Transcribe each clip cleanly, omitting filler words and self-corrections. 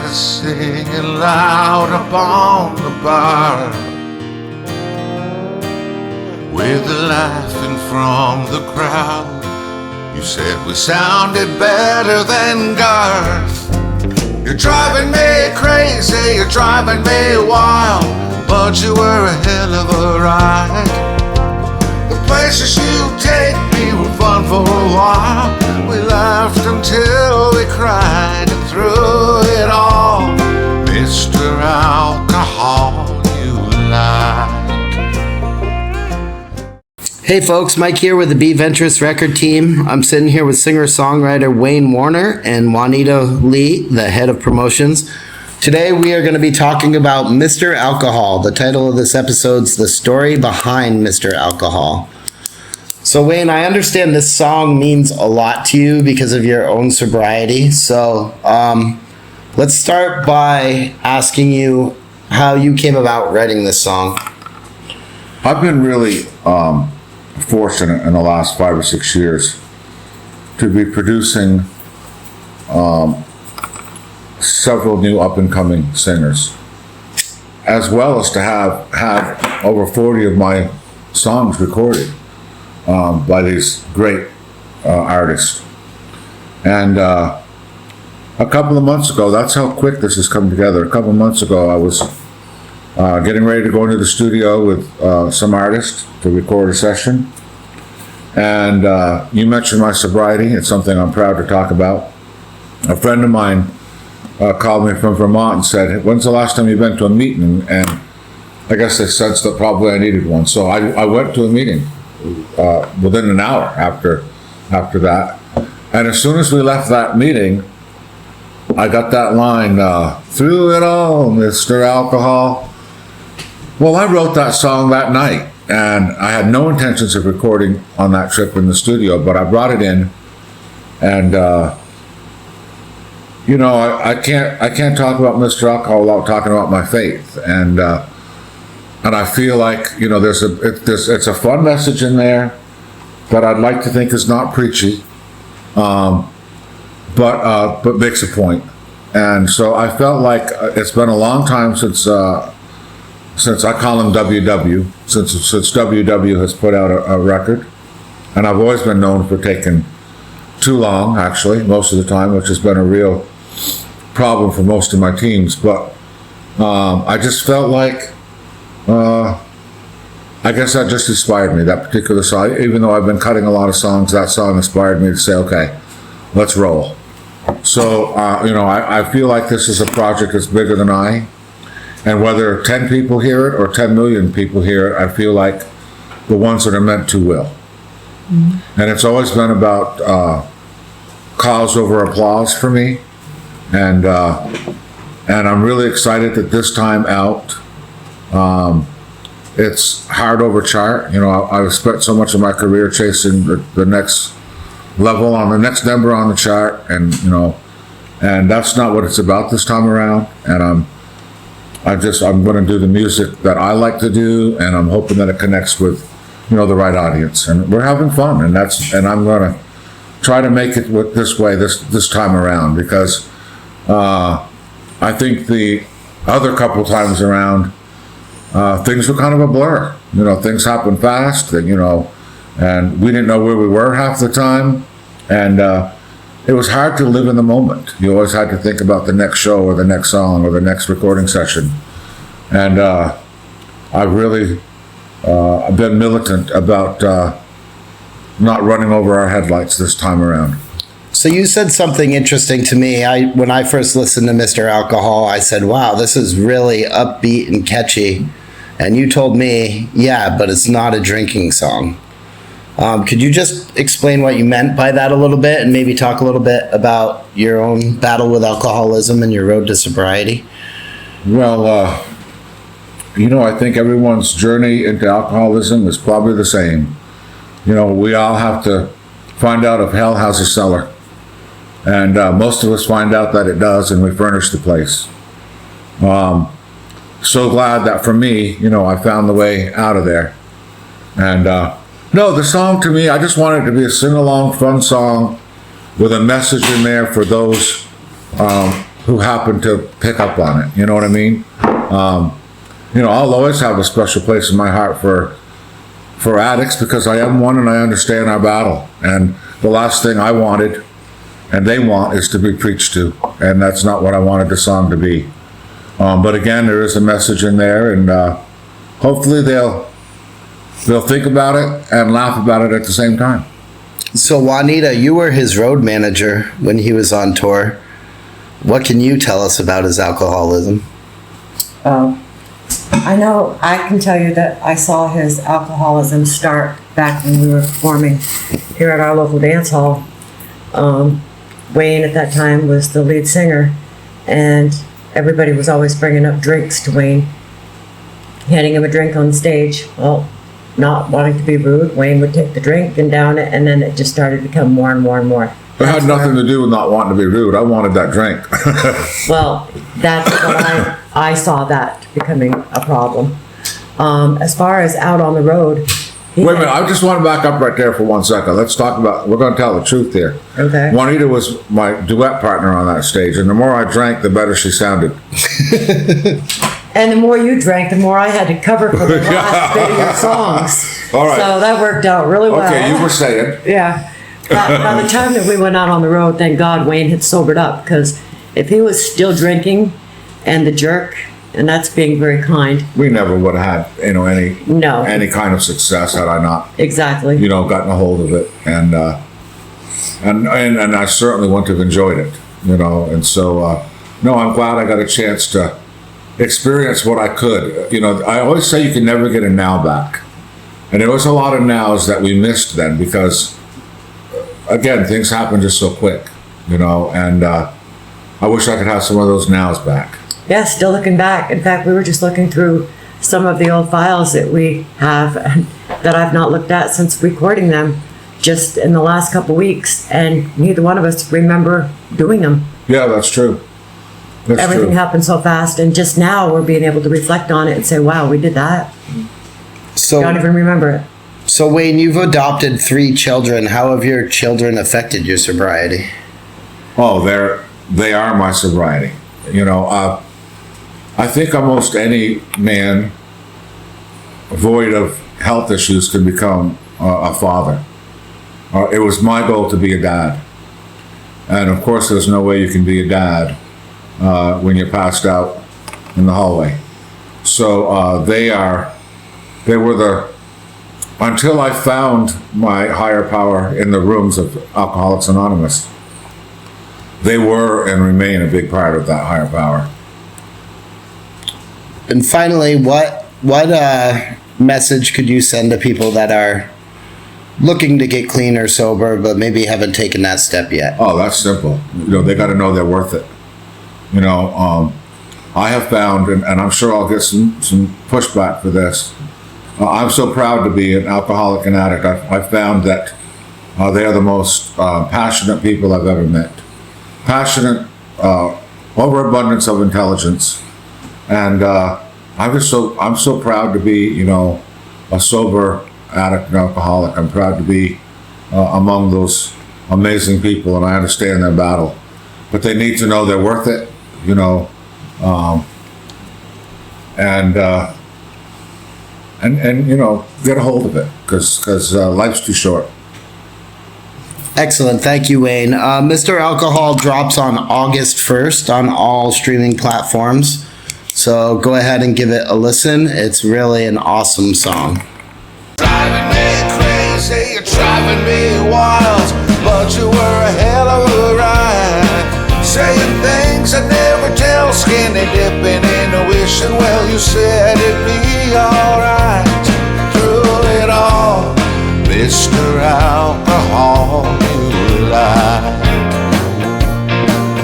started singing loud upon the bar, with the laughing from the crowd. You said we sounded better than Garth. You're driving me crazy, you're driving me wild, but you were a hell of a ride. The places you take me were fun for a while. We laughed until we cried, and through it all, Mr. Alcohol, you lied. Hey folks, Mike here with the Be Venturous record team. I'm sitting here with singer-songwriter Wayne Warner and Juanito Lee, the head of promotions. Today we are going to be talking about Mr. Alcohol. The title of this episode's The Story Behind Mr. Alcohol. So Wayne, I understand this song means a lot to you because of your own sobriety. So let's start by asking you how you came about writing this song. I've been really fortunate in the last 5 or 6 years to be producing several new up-and-coming singers, as well as to have over 40 of my songs recorded by these great artists. And a couple of months ago, that's how quick this has come together. A couple of months ago, I was getting ready to go into the studio with some artists to record a session. And you mentioned my sobriety. It's something I'm proud to talk about. A friend of mine called me from Vermont and said, "When's the last time you've been to a meeting?" And I guess they sensed that probably I needed one. So I went to a meeting within an hour after that. And as soon as we left that meeting, I got that line, "Through it all, Mr. Alcohol." Well, I wrote that song that night, and I had no intentions of recording on that trip in the studio, but I brought it in, and I can't talk about Mr. Alcohol without talking about my faith, and I feel like it's a fun message in there that I'd like to think is not preachy, but makes a point. And so I felt like it's been a long time since I call him WW, since WW has put out a record, and I've always been known for taking too long, actually, most of the time, which has been a real problem for most of my teams. But I just felt like, I guess that just inspired me, that particular song. Even though I've been cutting a lot of songs, that song inspired me to say, okay, let's roll. So, I feel like this is a project that's bigger than I. And whether 10 people hear it or 10 million people hear it, I feel like the ones that are meant to will. Mm-hmm. And it's always been about cause over applause for me. And I'm really excited that this time out, it's hard over chart. I've spent so much of my career chasing the next level on the next number on the chart, and that's not what it's about this time around. And I'm going to do the music that I like to do, and I'm hoping that it connects with the right audience, and we're having fun, and I'm going to try to make it this way this time around, because I think the other couple times around things were kind of a blur. Things happen fast, and we didn't know where we were half the time, and it was hard to live in the moment. You always had to think about the next show or the next song or the next recording session. And I've really been militant about not running over our headlights this time around. So you said something interesting to me. When I first listened to Mr. Alcohol, I said, wow, this is really upbeat and catchy. And you told me, yeah, but it's not a drinking song. Could you just explain what you meant by that a little bit, and maybe talk a little bit about your own battle with alcoholism and your road to sobriety? Well, I think everyone's journey into alcoholism is probably the same. We all have to find out if hell has a cellar. And most of us find out that it does, and we furnish the place. So glad that for me, I found the way out of there. And no, the song to me, I just wanted it to be a sing-along, fun song with a message in there for those who happen to pick up on it. You know what I mean? I'll always have a special place in my heart for addicts because I am one and I understand our battle. And the last thing I wanted and they want is to be preached to. And that's not what I wanted the song to be. But again, there is a message in there, and hopefully they'll think about it and laugh about it at the same time. So Juanita, you were his road manager when he was on tour. What can you tell us about his alcoholism? I can tell you that I saw his alcoholism start back when we were performing here at our local dance hall. Wayne at that time was the lead singer, and everybody was always bringing up drinks to Wayne, handing him a drink on stage. Well, not wanting to be rude, Wayne would take the drink and down it, and then it just started to become more and more and more. It had nothing to do with not wanting to be rude. I wanted that drink. Well, that's what I saw that becoming a problem. As far as out on the road. Wait a minute, I just want to back up right there for 1 second. Let's talk about, we're going to tell the truth here. Okay. Juanita was my duet partner on that stage, and the more I drank, the better she sounded. And the more you drank, the more I had to cover for the last bit of your songs. All right. So that worked out really well. Okay, you were saying. Yeah. By the time that we went out on the road, thank God Wayne had sobered up, because if he was still drinking and the jerk, and that's being very kind. We never would have had, any kind of success had I not, Exactly. Gotten a hold of it, and I certainly wouldn't have enjoyed it, and so no, I'm glad I got a chance to experience what I could. I always say you can never get a now back, and there was a lot of nows that we missed then because, again, things happen just so quick, and I wish I could have some of those nows back. Yeah, still looking back. In fact, we were just looking through some of the old files that we have that I've not looked at since recording them just in the last couple weeks, and neither one of us remember doing them. Yeah, that's true. Everything happened so fast, and just now we're being able to reflect on it and say, wow, we did that. So Don't even remember it. So Wayne, you've adopted 3 children. How have your children affected your sobriety? Oh, they are my sobriety. I think almost any man void of health issues can become a father. It was my goal to be a dad. And of course, there's no way you can be a dad when you're passed out in the hallway. So until I found my higher power in the rooms of Alcoholics Anonymous, they were and remain a big part of that higher power. And finally, what message could you send to people that are looking to get clean or sober, but maybe haven't taken that step yet? Oh, that's simple. They got to know they're worth it. I have found, and I'm sure I'll get some pushback for this. I'm so proud to be an alcoholic and addict. I found that they are the most passionate people I've ever met. Passionate, overabundance of intelligence. And I'm so proud to be, a sober addict and alcoholic. I'm proud to be among those amazing people, and I understand their battle. But they need to know they're worth it, and get a hold of it, because life's too short. Excellent. Thank you, Wayne. Mr. Alcohol drops on August 1st on all streaming platforms. So go ahead and give it a listen. It's really an awesome song. Driving me crazy, you're driving me wild, but you were a hell of a ride. Saying things I never tell, skinny dipping in wishing well you said it'd be alright. Through it all, Mr. Alcohol, you lied.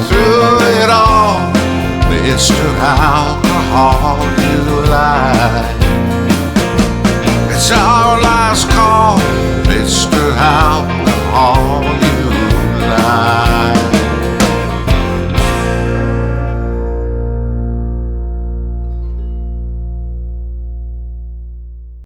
Through it all, Mr. Alcohol, you lied. It's our last call, Mr. Alcohol.